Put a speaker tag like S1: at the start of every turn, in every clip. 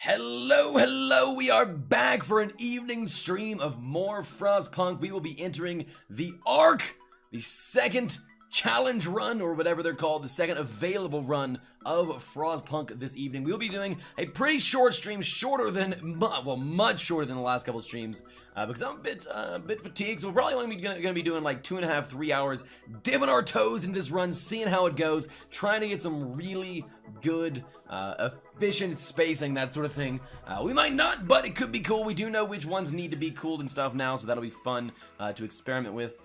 S1: Hello, we are back for an evening stream of more Frostpunk. We will be entering the ARK, the second challenge run, or whatever they're called, the second available run of Frostpunk this evening. We'll be doing a pretty short stream, shorter than, well, much shorter than the last couple streams, because I'm a bit fatigued, so we're probably only gonna be doing like 2.5, 3 hours, dipping our toes into this run, seeing how it goes, trying to get some really good, efficient spacing, that sort of thing. We might not, but it could be cool. We do know which ones need to be cooled and stuff now, so that'll be fun to experiment with.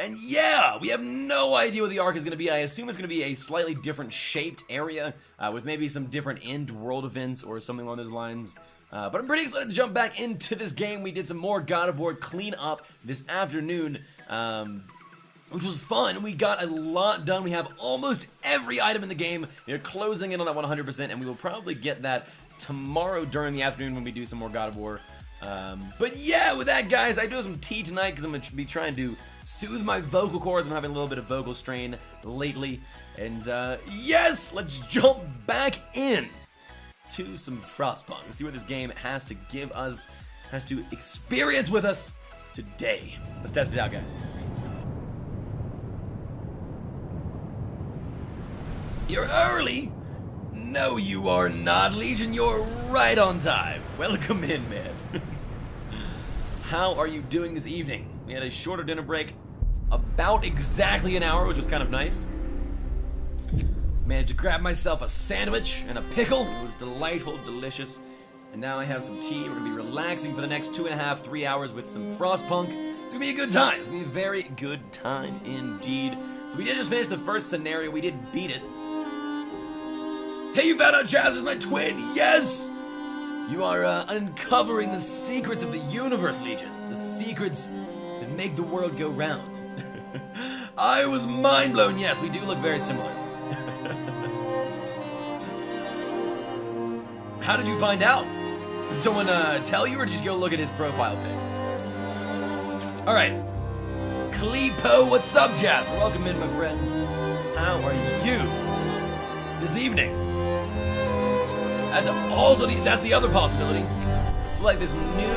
S1: And yeah, we have no idea what the ARK is going to be. I assume it's going to be a slightly different shaped area, with maybe some different end world events or something along those lines. But I'm pretty excited to jump back into this game. We did some more God of War clean up this afternoon, which was fun. We got a lot done. We have almost every item in the game. We're closing in on that 100%, and we will probably get that tomorrow during the afternoon when we do some more God of War. But yeah, with that, guys, I do have some tea tonight because I'm going to be trying to soothe my vocal cords. I'm having a little bit of vocal strain lately. And yes, let's jump back in to some Frostpunk and see what this game has to give us, has to experience with us today. Let's test it out, guys. You're early? No, you are not, Legion. You're right on time. Welcome in, man. How are you doing this evening? We had a shorter dinner break, about exactly an hour, which was kind of nice. Managed to grab myself a sandwich and a pickle. It was delightful, delicious. And now I have some tea. We're gonna be relaxing for the next 2.5, 3 hours with some Frostpunk. It's gonna be a good time. It's gonna be a very good time indeed. So we did just finish the first scenario. We did beat it. Hey, you found out Jazz is my twin! Yes! You are uncovering the secrets of the universe, Legion. The secrets that make the world go round. I was mind blown. Yes, we do look very similar. How did you find out? Did someone tell you, or did you just go look at his profile pic? Alright. Kleepo, what's up, Jazz? Welcome in, my friend. How are you this evening? That's also that's the other possibility. Select this new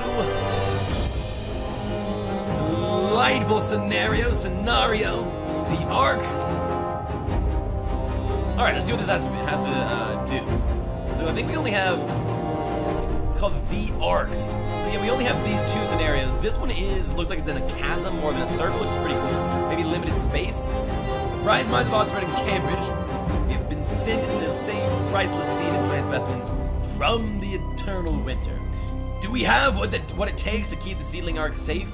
S1: delightful scenario, the ARK. All right, let's see what this has to do. So I think we only have, it's called the ARKs. So yeah, we only have these two scenarios. This one looks like it's in a chasm more than a circle, which is pretty cool. Maybe limited space. Bright minds of Oxford and Cambridge have been sent to save priceless seed and plant specimens from the eternal winter. Do we have what it takes to keep the seedling ARK safe?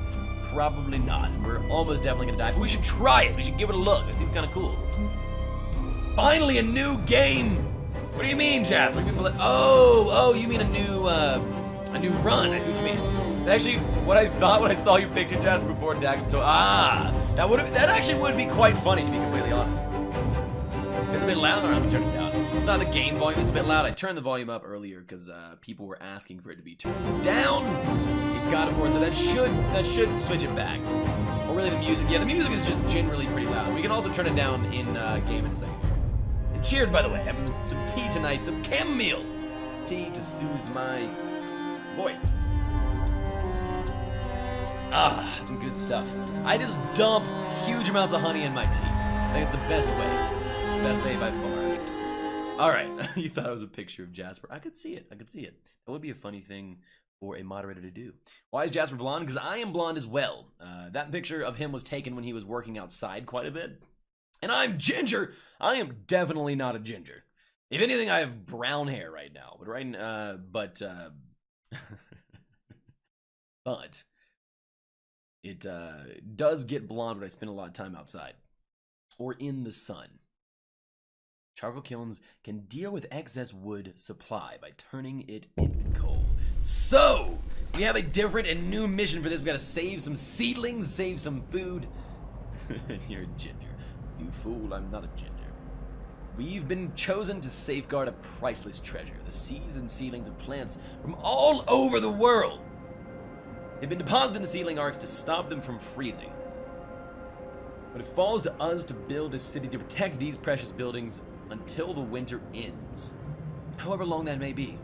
S1: Probably not. We're almost definitely gonna die, but we should try it. We should give it a look. It seems kind of cool. Finally, a new game. What do you mean, Jazz? What do you mean? Oh, you mean a new run? I see what you mean. Actually, what I thought when I saw you picture Jazz before Dagon told, that actually would be quite funny, to be completely honest. It's a bit loud, or I'm turning it down. It's not the game volume, it's a bit loud. I turned the volume up earlier because people were asking for it to be turned down in God of War, so that should switch it back. Or really the music. Yeah, the music is just generally pretty loud. We can also turn it down in game in a second. And cheers, by the way. I have some tea tonight, some chamomile tea to soothe my voice. Some good stuff. I just dump huge amounts of honey in my tea. I think it's the best way. Best way by far. Alright, you thought it was a picture of Jasper. I could see it. That would be a funny thing for a moderator to do. Why is Jasper blonde? Because I am blonde as well. That picture of him was taken when he was working outside quite a bit. And I'm ginger. I am definitely not a ginger. If anything, I have brown hair right now. But but it does get blonde when I spend a lot of time outside or in the sun. Charcoal kilns can deal with excess wood supply by turning it into coal. So, we have a different and new mission for this. We gotta save some seedlings, save some food. You're a ginger. You fool, I'm not a ginger. We've been chosen to safeguard a priceless treasure, the seeds and seedlings of plants from all over the world. They've been deposited in the seedling arks to stop them from freezing. But it falls to us to build a city to protect these precious buildings until the winter ends. however long that may be.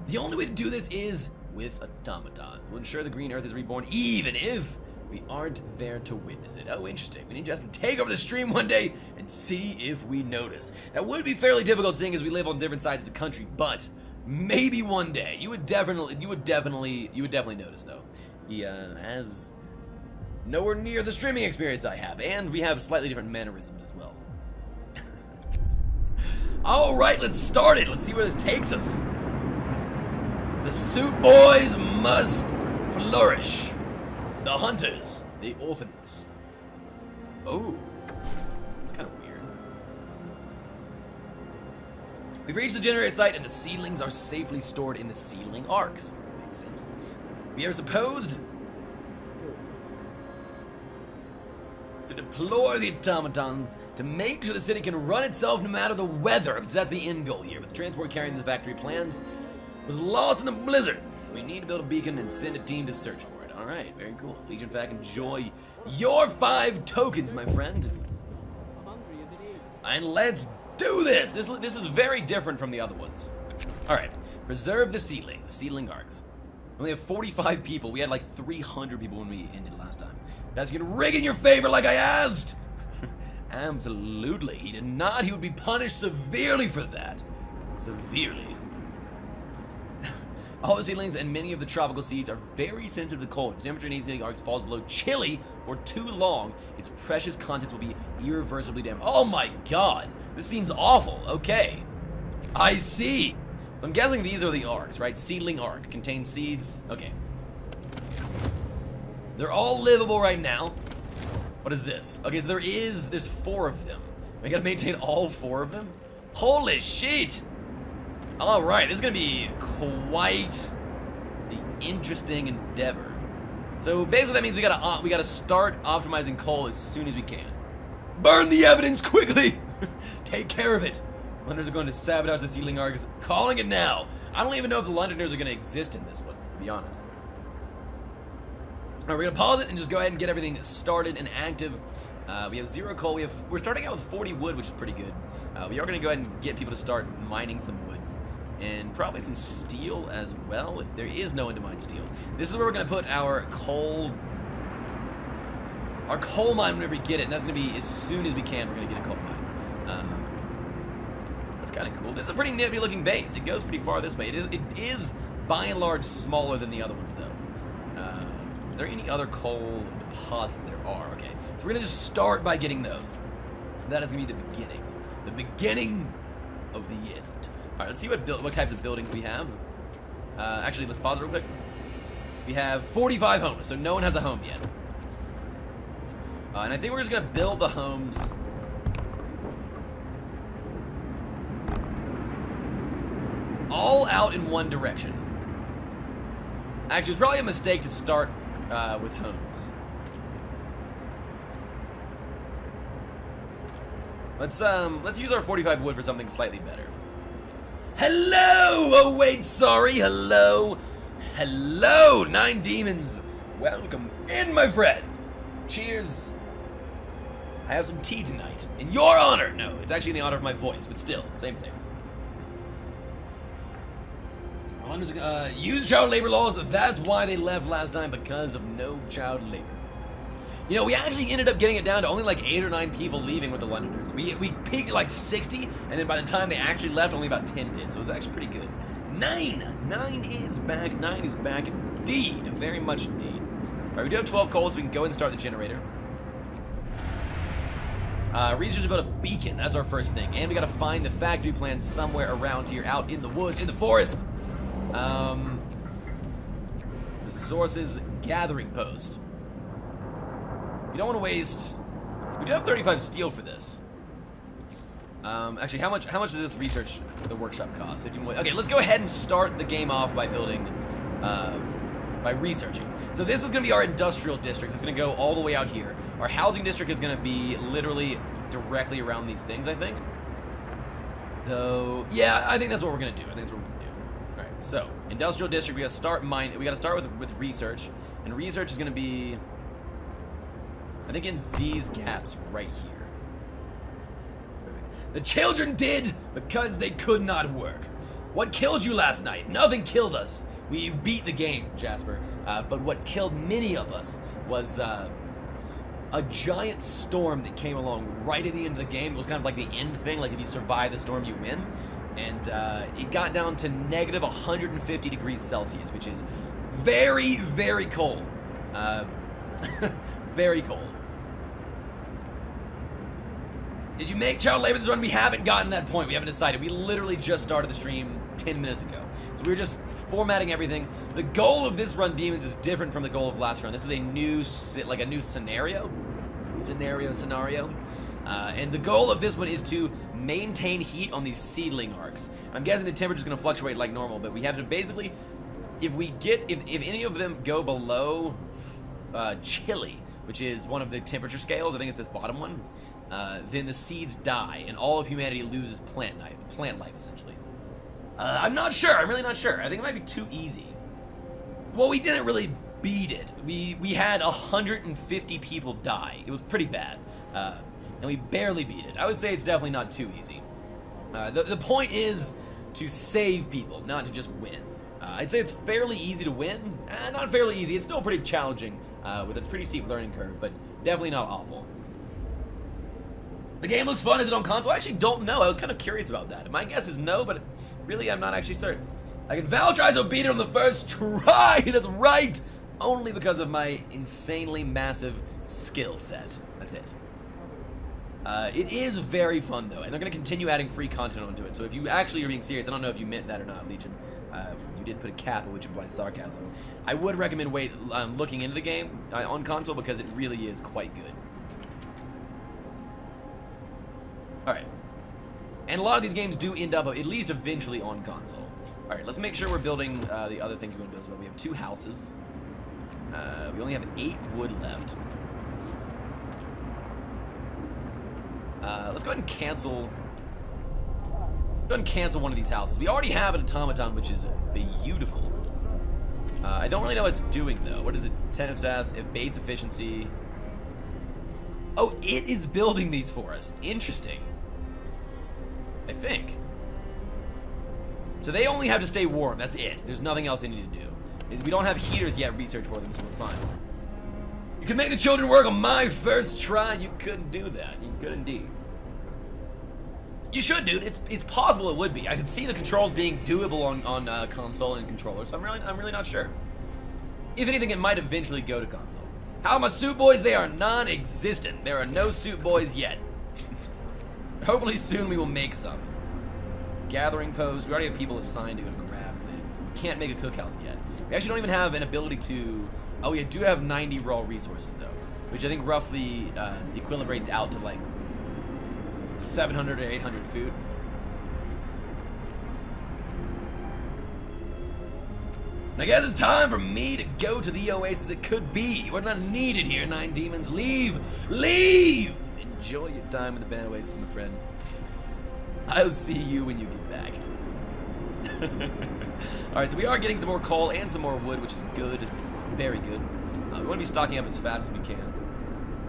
S1: The only way to do this is with automatons. We'll ensure the green earth is reborn even if we aren't there to witness it. Oh, interesting. We need Jasper to take over the stream one day and see if we notice. That would be fairly difficult seeing as we live on different sides of the country, but maybe one day. You would definitely notice though. He has nowhere near the streaming experience I have, and we have slightly different mannerisms as well. Alright, let's start it. Let's see where this takes us. The suit boys must flourish. The hunters, the orphans. Oh, that's kind of weird. We've reached the generator site and the seedlings are safely stored in the seedling arcs. Makes sense. We are supposed to deploy the automatons to make sure the city can run itself no matter the weather, because that's the end goal here. But the transport carrying the factory plans was lost in the blizzard. We need to build a beacon and send a team to search for it. Alright, very cool. Legion Fac, enjoy your 5 tokens, my friend. And let's do this! This is very different from the other ones. Alright, preserve the seedling arcs. We only have 45 people. We had like 300 people when we ended last time. Guys, you can rig in your favor like I asked! Absolutely. He did not. He would be punished severely for that. Severely. All the seedlings and many of the tropical seeds are very sensitive to cold. If the temperature in these seedling arcs falls below chilly for too long, its precious contents will be irreversibly damaged. Oh my god! This seems awful. Okay. I see. So I'm guessing these are the arcs, right? Seedling arc. Contains seeds. Okay. They're all livable right now. What is this? Okay, so there's 4 of them. I gotta maintain all 4 of them? Holy shit! Alright, this is gonna be quite the interesting endeavor. So basically that means we gotta start optimizing coal as soon as we can. Burn the evidence quickly! Take care of it. Londoners are going to sabotage the seedling arcs. Calling it now. I don't even know if the Londoners are gonna exist in this one, to be honest. Alright, we're gonna pause it and just go ahead and get everything started and active. We have 0 coal. We're starting out with 40 wood, which is pretty good. We are gonna go ahead and get people to start mining some wood. And probably some steel as well. There is no one to mine steel. This is where we're gonna put our coal mine whenever we get it, and that's gonna be as soon as we can. We're gonna get a coal mine. That's kind of cool. This is a pretty nifty looking base. It goes pretty far this way. It is by and large smaller than the other ones though. Is there any other coal deposits? There are. Okay, so we're gonna just start by getting those. That is gonna be the beginning of the end. All right, let's see what types of buildings we have. Actually, let's pause it real quick. We have 45 homes, so no one has a home yet. And I think we're just gonna build the homes all out in one direction. Actually, it's probably a mistake to start with homes. Let's use our 45 wood for something slightly better. Hello! Oh wait, sorry. Hello. Hello, 9 demons. Welcome in, my friend. Cheers. I have some tea tonight. In your honor. No, it's actually in the honor of my voice, but still, same thing. Use child labor laws. That's why they left last time, because of no child labor. You know, we actually ended up getting it down to only like 8 or 9 people leaving with the Londoners. We peaked at like 60, and then by the time they actually left, only about 10 did. So it was actually pretty good. 9 is back. 9 is back indeed. Very much indeed. All right, we do have 12 coal, so we can go ahead and start the generator. Research about a beacon. That's our first thing. And we gotta find the factory plan somewhere around here, out in the woods, in the forest. Resources gathering post. We don't want to waste. We do have 35 steel for this. Actually, how much does this research the workshop cost? 15. Okay, let's go ahead and start the game off by building, by researching. So this is going to be our industrial district. It's going to go all the way out here. Our housing district is going to be literally directly around these things, I think. Though, yeah, I think that's what we're going to do. I think that's what we're going to do. All right. So industrial district. We got to start mine. We got to start with research, and research is going to be, I think, in these gaps right here. The children did because they could not work. What killed you last night? Nothing killed us. We beat the game, Jasper. But what killed many of us was a giant storm that came along right at the end of the game. It was kind of like the end thing, like if you survive the storm, you win. And it got down to negative 150 degrees Celsius, which is very, very cold. Very cold. Did you make child labor this run? We haven't gotten to that point. We haven't decided. We literally just started the stream 10 minutes ago. So we were just formatting everything. The goal of this run, Demons, is different from the goal of last run. This is a new, like a new scenario. And the goal of this one is to maintain heat on these seedling arcs. I'm guessing the temperature's going to fluctuate like normal, but we have to basically, if any of them go below chilly, which is one of the temperature scales, I think it's this bottom one, then the seeds die, and all of humanity loses plant life, essentially. I'm not sure. I'm really not sure. I think it might be too easy. Well, we didn't really beat it. We had 150 people die. It was pretty bad, and we barely beat it. I would say it's definitely not too easy. The point is to save people, not to just win. I'd say it's fairly easy to win. Not fairly easy. It's still pretty challenging with a pretty steep learning curve, but definitely not awful. The game looks fun. Is it on console? I actually don't know. I was kind of curious about that. My guess is no, but really I'm not actually certain. I can vouch I beat it on the first try. That's right. Only because of my insanely massive skill set. That's it. It is very fun though, and they're going to continue adding free content onto it. So if you actually are being serious, I don't know if you meant that or not, Legion. You did put a cap, which implies sarcasm. I would recommend looking into the game on console because it really is quite good. Alright. And a lot of these games do end up, at least eventually, on console. Alright, let's make sure we're building the other things we want to build as well. We have 2 houses. We only have 8 wood left. Let's go ahead and cancel... Go ahead and cancel one of these houses. We already have an automaton, which is beautiful. I don't really know what it's doing, though. What is it? 10 stats, base efficiency... Oh, it is building these for us. Interesting. I think. So they only have to stay warm. That's it. There's nothing else they need to do. We don't have heaters yet researched for them, so we're fine. You can make the children work on my first try. You couldn't do that. You could indeed. You should, dude. It's possible it would be. I could see the controls being doable on console and controller, so I'm really not sure. If anything, it might eventually go to console. How are my suit boys? They are non-existent. There are no suit boys yet. Hopefully soon we will make some. Gathering post. We already have people assigned to grab things. We can't make a cookhouse yet. We actually don't even have an ability to... Oh, we do have 90 raw resources, though. Which I think roughly equilibrates out to, like, 700 or 800 food. I guess it's time for me to go to the oasis it could be. We're not needed here, 9 demons. Leave! Leave! Enjoy your time in the band oasis, my friend. I'll see you when you get back. Alright, so we are getting some more coal and some more wood, which is good. Very good. We want to be stocking up as fast as we can.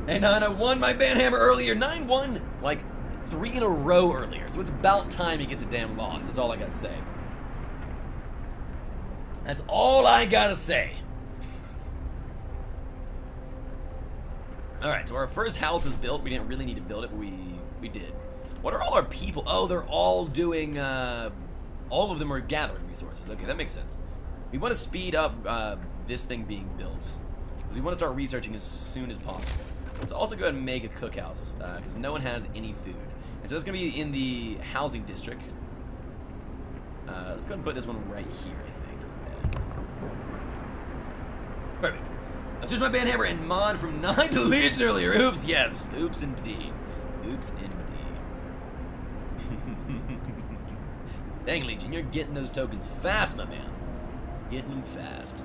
S1: And I won my banhammer earlier. 9 won, like, 3 in a row earlier. So it's about time he gets a damn loss. That's all I gotta say. That's all I gotta say. Alright, so our first house is built. We didn't really need to build it, but we did. What are all our people? Oh, they're all doing, all of them are gathering resources. Okay, that makes sense. We want to speed up this thing being built, because we want to start researching as soon as possible. Let's also go ahead and make a cookhouse, because no one has any food. And so it's going to be in the housing district. Let's go ahead and put this one right here, I think. Perfect. I switched my banhammer and mod from 9 to Legion earlier. Oops, yes. Oops, indeed. Oops, indeed. Dang, Legion, you're getting those tokens fast, my man. Getting them fast.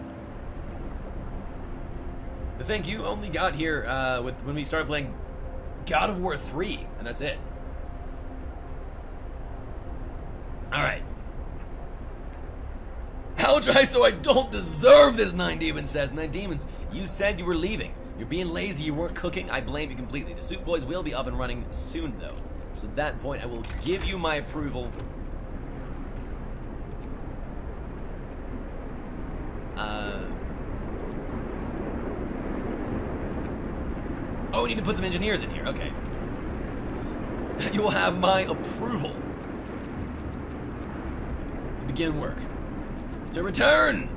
S1: But thank you, only got here when we started playing God of War 3, and that's it. Alright. How dry so I don't deserve this, 9 Demons says. 9 Demons, you said you were leaving. You're being lazy, you weren't cooking, I blame you completely. The Suit Boys will be up and running soon, though. So at that point, I will give you my approval. we need to put some engineers in here. Okay. You will have my approval to begin work. To return.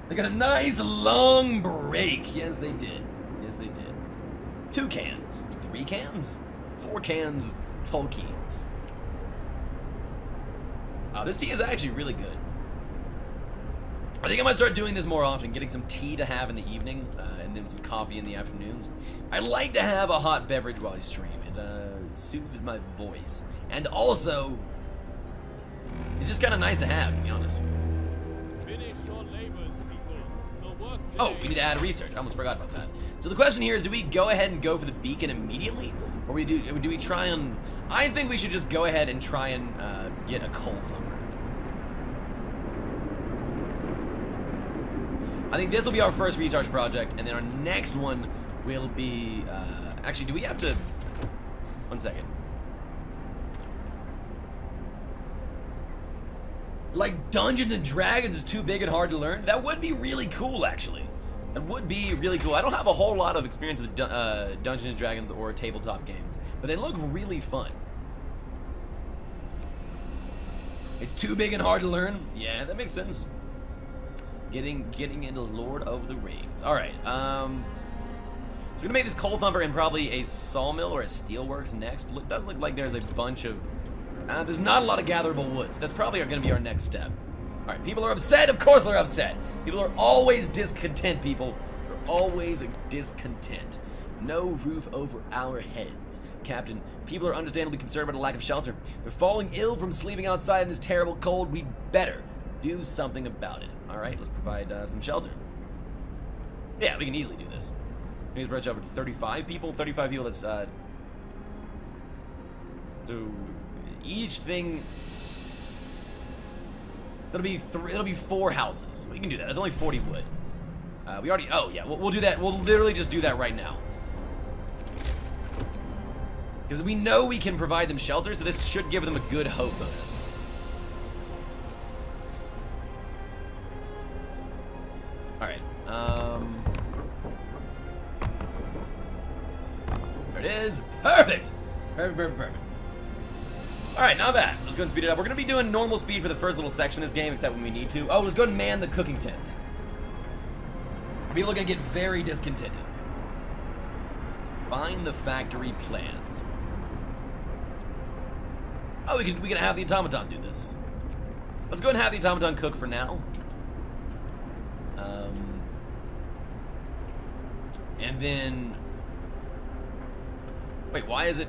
S1: They got a nice long break. Yes, they did. Yes, they did. 2 cans. 3 cans? 4 cans. Tolkien's. This tea is actually really good. I think I might start doing this more often, getting some tea to have in the evening, and then some coffee in the afternoons. I like to have a hot beverage while I stream. It soothes my voice. And also, it's just kind of nice to have, to be honest.
S2: Finish your labors, people. The work
S1: Oh, we need to add research. I almost forgot about that. So the question here is, do we go ahead and go for the beacon immediately? Or do we try and... I think we should just go ahead and try and get a coal thumper. I think this will be our first research project, and then our next one will be... actually, do we have to... 1 second. Like, Dungeons and Dragons is too big and hard to learn? That would be really cool, actually. That would be really cool. I don't have a whole lot of experience with Dungeons and Dragons or tabletop games, but they look really fun. It's too big and hard to learn? Yeah, that makes sense. Getting into Lord of the Rings. Alright, so we're gonna make this coal thumper and probably a sawmill or a steelworks next. Doesn't look like there's a bunch of... there's not a lot of gatherable woods. That's probably gonna be our next step. Alright, people are upset? Of course they're upset. People are always discontent, people. They're always discontent. No roof over our heads. Captain, people are understandably concerned about a lack of shelter. They're falling ill from sleeping outside in this terrible cold. We'd better do something about it. Alright, let's provide some shelter. Yeah, we can easily do this. We need to branch over to 35 people. 35 people, that's, so each thing... So it'll be 4 houses. We can do that. That's only 40 wood. We already... Oh, yeah, we'll do that. We'll literally just do that right now. Because we know we can provide them shelter, so this should give them a good hope bonus. Alright, there it is. Perfect! Perfect. Alright, not bad. Let's go and speed it up. We're going to be doing normal speed for the first little section of this game, except when we need to. Oh, let's go and man the cooking tents. People are going to get very discontented. Find the factory plans. Oh, we can have the automaton do this. Let's go and have the automaton cook for now. And then... Wait, why is it...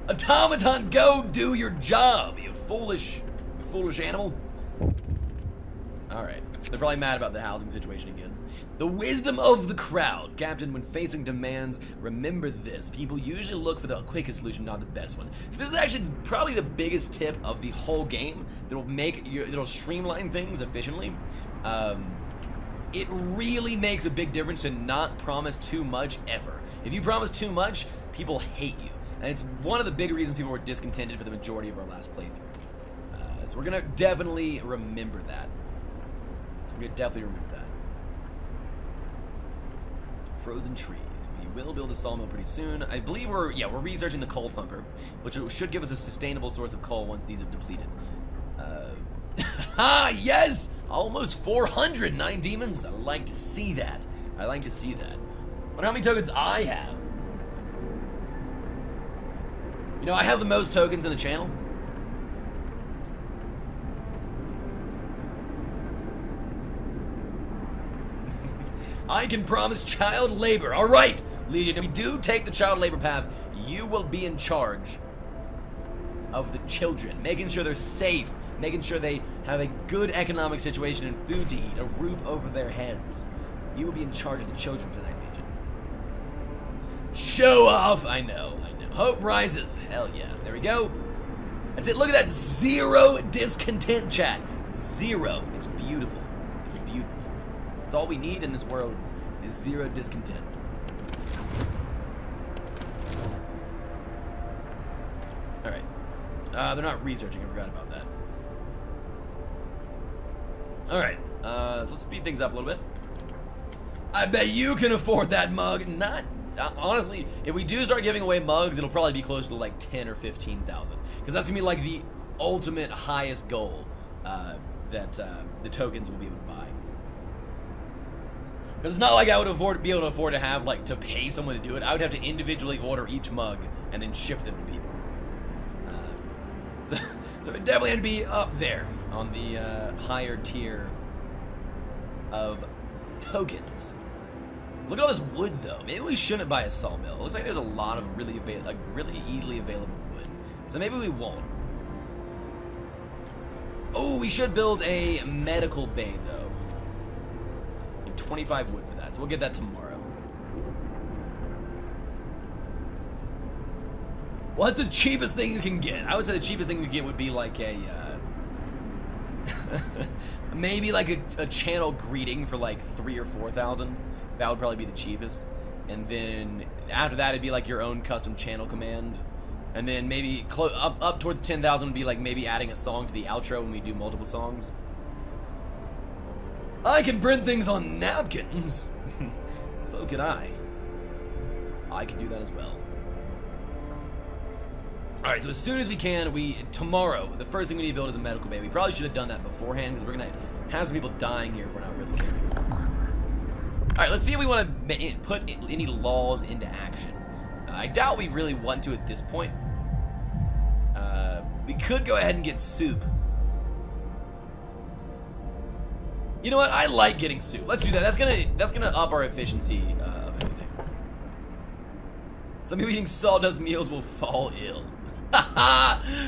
S1: Automaton, go do your job, you foolish animal. Alright, they're probably mad about the housing situation again. The wisdom of the crowd. Captain, when facing demands, remember this. People usually look for the quickest solution, not the best one. So this is actually probably the biggest tip of the whole game that'll streamline things efficiently. It really makes a big difference to not promise too much ever. If you promise too much, people hate you. And it's one of the big reasons people were discontented for the majority of our last playthrough. So we're going to definitely remember that. We're going to definitely remember that. Frozen trees. We will build a sawmill pretty soon. I believe we're researching the coal thumper, which should give us a sustainable source of coal once these have depleted. Yes! Almost 409 demons. I like to see that. I like to see that. Wonder how many tokens I have. You know, I have the most tokens in the channel. I can promise child labor. All right, Legion, if we do take the child labor path, you will be in charge of the children, making sure they're safe, making sure they have a good economic situation and food to eat, a roof over their heads. You will be in charge of the children tonight, Legion. Show off! I know. Hope rises. Hell yeah. There we go. That's it. Look at that. 0 discontent, chat. 0. It's beautiful. It's beautiful. That's all we need in this world is 0 discontent. Alright. They're not researching. I forgot about that. Alright. Let's speed things up a little bit. I bet you can afford that mug. Not honestly, if we do start giving away mugs, it'll probably be closer to like 10 or 15,000, because that's gonna be like the ultimate highest goal that the tokens will be able to buy. Because it's not like I would be able to afford to have like to pay someone to do it. I would have to individually order each mug and then ship them to people. So it definitely had to be up there on the higher tier of tokens. Look at all this wood, though. Maybe we shouldn't buy a sawmill. It looks like there's a lot of really easily available wood. So maybe we won't. Oh, we should build a medical bay, though. Need 25 wood for that, so we'll get that tomorrow. What's the cheapest thing you can get? I would say the cheapest thing you get would be like a, maybe like a channel greeting for like 3,000 or 4,000. That would probably be the cheapest. And then after that, it'd be like your own custom channel command. And then maybe up towards 10,000 would be like maybe adding a song to the outro when we do multiple songs. I can print things on napkins. So can I. I can do that as well. Alright, so as soon as we can, tomorrow, the first thing we need to build is a medical bay. We probably should have done that beforehand, because we're going to have some people dying here if we're not really careful. Alright, let's see if we want to put any laws into action. I doubt we really want to at this point. We could go ahead and get soup. You know what? I like getting soup. Let's do that. That's gonna up our efficiency of everything. Some people eating sawdust meals will fall ill.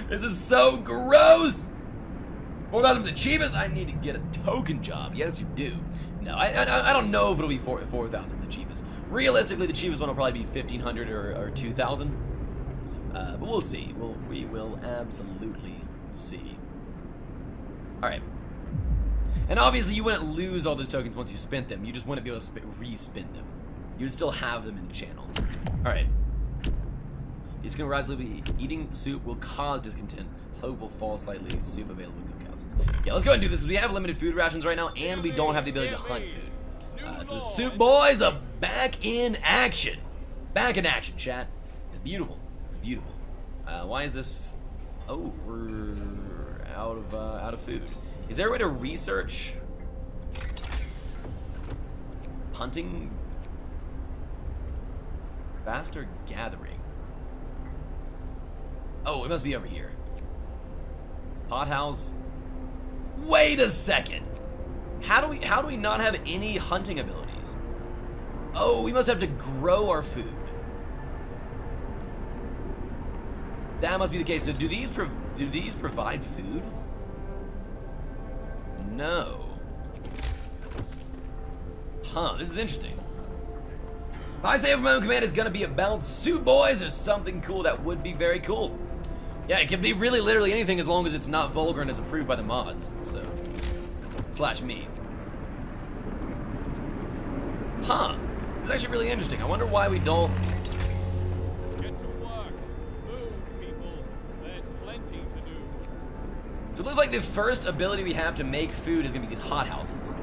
S1: This is so gross. 4,000 for the cheapest. I need to get a token job. Yes, you do. No, I don't know if it'll be 4,000 for the cheapest. Realistically, the cheapest one will probably be 1,500 or 2,000. But we'll see. We will absolutely see. All right. And obviously, you wouldn't lose all those tokens once you spent them. You just wouldn't be able to re-spend them. You would still have them in the channel. All right. He's going to rise slightly. Eating soup will cause discontent. Hope will fall slightly. Soup available in cookhouses. Yeah, let's go ahead and do this, because we have limited food rations right now, and we don't have the ability to hunt food. So the soup boys are back in action. Back in action, chat. It's beautiful. It's beautiful. Why is this? Oh, we're out of food. Is there a way to research hunting? Faster gathering. Oh, it must be over here. Pothouse. Wait a second. How do we not have any hunting abilities? Oh, we must have to grow our food. That must be the case. So do these provide food? No. Huh, this is interesting. If I say if my own command is gonna be about soup boys or something cool, that would be very cool. Yeah, it can be really literally anything as long as it's not vulgar and is approved by the mods. So, / me. Huh. It's actually really interesting. I wonder why we don't.
S2: Get to work. Move, people. There's plenty to do.
S1: So it looks like the first ability we have to make food is gonna be these hothouses.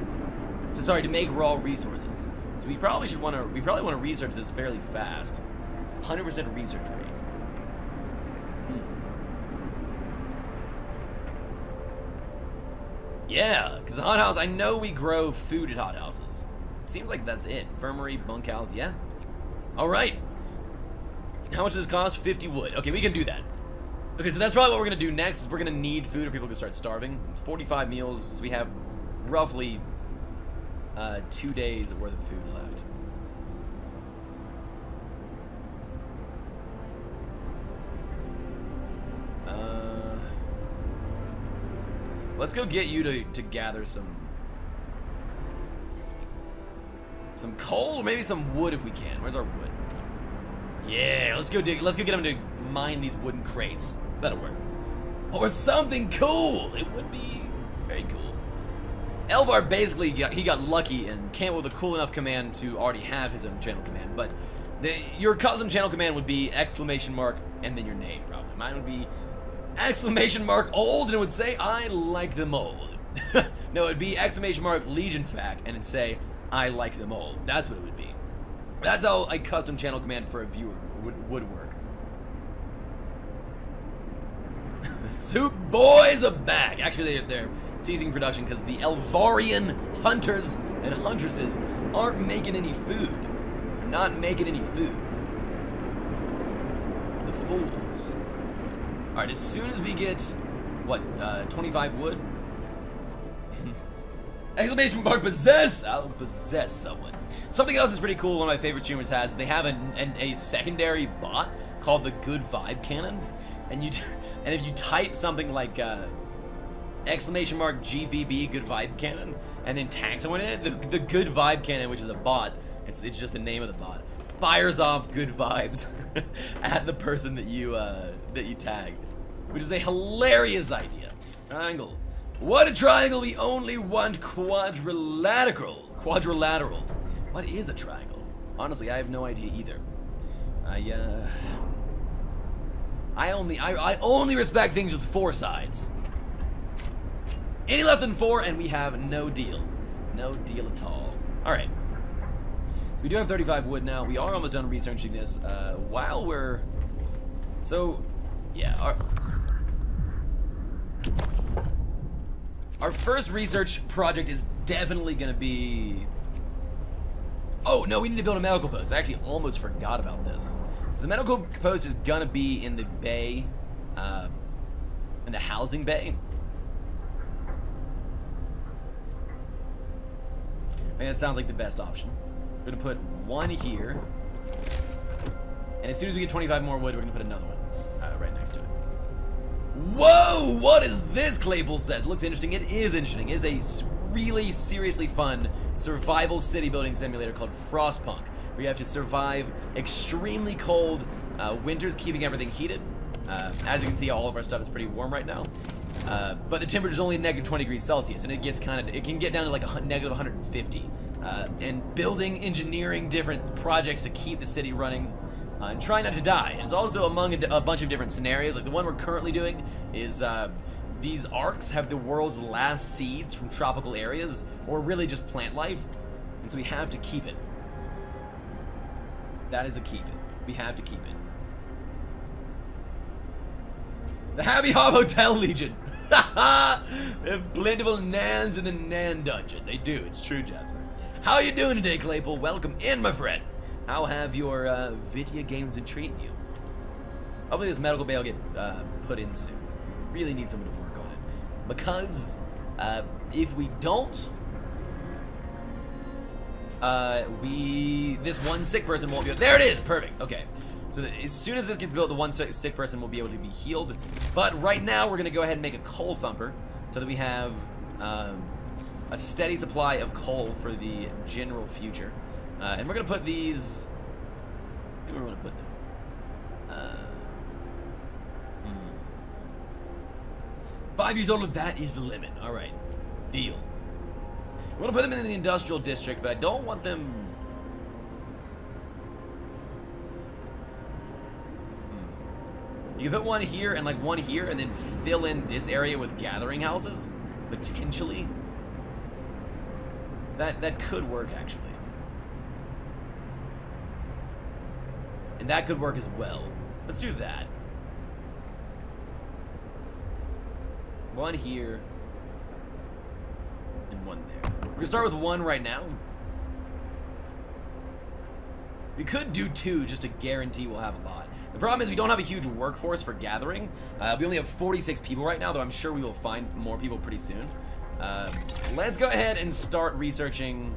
S1: So sorry, to make raw resources. So we probably want to research this fairly fast. 100% research rate. Yeah, because the hothouse, I know we grow food at hothouses. Seems like that's it. Infirmary, bunkhouse, yeah. All right. How much does this cost? 50 wood. Okay, we can do that. Okay, so that's probably what we're going to do next. Is we're going to need food or people can start starving. It's 45 meals, so we have roughly 2 days worth of food left. Let's go get you to gather some coal or maybe some wood if we can. Where's our wood? Yeah, let's go get him to mine these wooden crates. That'll work. Or something cool. It would be very cool. Elvar basically got lucky and came with a cool enough command to already have his own channel command. But your custom channel command would be ! And then your name probably. Mine would be ! Old, and it would say, I like them old. No, it'd be ! Legion Fac, and it'd say, I like them all. That's what it would be. That's how a custom channel command for a viewer would work. Soup Boys are back. Actually, they're ceasing production because the Elvarian hunters and huntresses aren't making any food. They're not making any food. The fools. Alright, as soon as we get, what, 25 wood? Exclamation mark possess! I'll possess someone. Something else that's pretty cool one of my favorite streamers has, they have a secondary bot called the Good Vibe Cannon. And if you type something like exclamation mark GVB Good Vibe Cannon and then tag someone in it, the Good Vibe Cannon, which is a bot, it's just the name of the bot, fires off good vibes at the person that you tagged, which is a hilarious idea. Triangle. What a triangle! We only want quadrilaterals. What is a triangle? Honestly, I have no idea either. I only respect things with 4 sides. Any less than 4 and we have no deal. No deal at all. Alright. So we do have 35 wood now. We are almost done researching this. While we're... So, yeah. Our first research project is definitely going to be... Oh, no, we need to build a medical post. I actually almost forgot about this. So the medical post is gonna be in the bay, in the housing bay. I think that sounds like the best option. We're gonna put one here, and as soon as we get 25 more wood, we're gonna put another one right next to it. Whoa! What is this? Claypool says. Looks interesting. It is interesting. It is a really seriously fun survival city building simulator called Frostpunk. We have to survive extremely cold winters, keeping everything heated. As you can see, all of our stuff is pretty warm right now. But the temperature is only negative 20 degrees Celsius, and it can get down to like a negative 150. And building, engineering different projects to keep the city running and try not to die. And it's also among a bunch of different scenarios. Like the one we're currently doing is these ARKs have the world's last seeds from tropical areas, or really just plant life, and so we have to keep it. That is the keep it. We have to keep it. The Happy Hob Hotel Legion. They have plentiful nans in the nan dungeon. They do. It's true, Jasper. How you doing today, Claypool? Welcome in, my friend. How have your video games been treating you? Hopefully this medical bay will get put in soon. Really need someone to work on it. Because if we don't, this one sick person won't be able... There it is! Perfect. Okay. So as soon as this gets built, the one sick person will be able to be healed. But right now, we're going to go ahead and make a coal thumper so that we have a steady supply of coal for the general future. And we're going to put these... Where do we want to put them? 5 years old, that is the limit. Alright. Deal. I'm going to put them in the industrial district, but I don't want them... You can put one here and like one here and then fill in this area with gathering houses, potentially. That could work, actually. And that could work as well. Let's do that. One here and one there. We're gonna start with one right now. We could do 2 just to guarantee we'll have a lot. The problem is we don't have a huge workforce for gathering. We only have 46 people right now, though I'm sure we will find more people pretty soon. Let's go ahead and start researching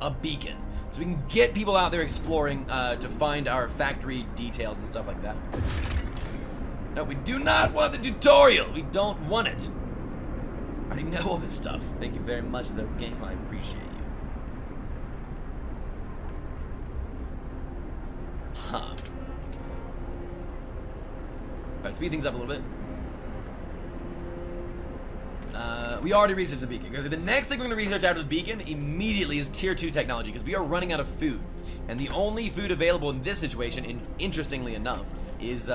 S1: a beacon, so we can get people out there exploring to find our factory details and stuff like that. No, we do not want the tutorial. We don't want it. I already know all this stuff. Thank you very much, though, game. I appreciate you. Huh. Alright, speed things up a little bit. We already researched the beacon, because the next thing we're going to research after the beacon immediately is tier 2 technology, because we are running out of food. And the only food available in this situation, interestingly enough, is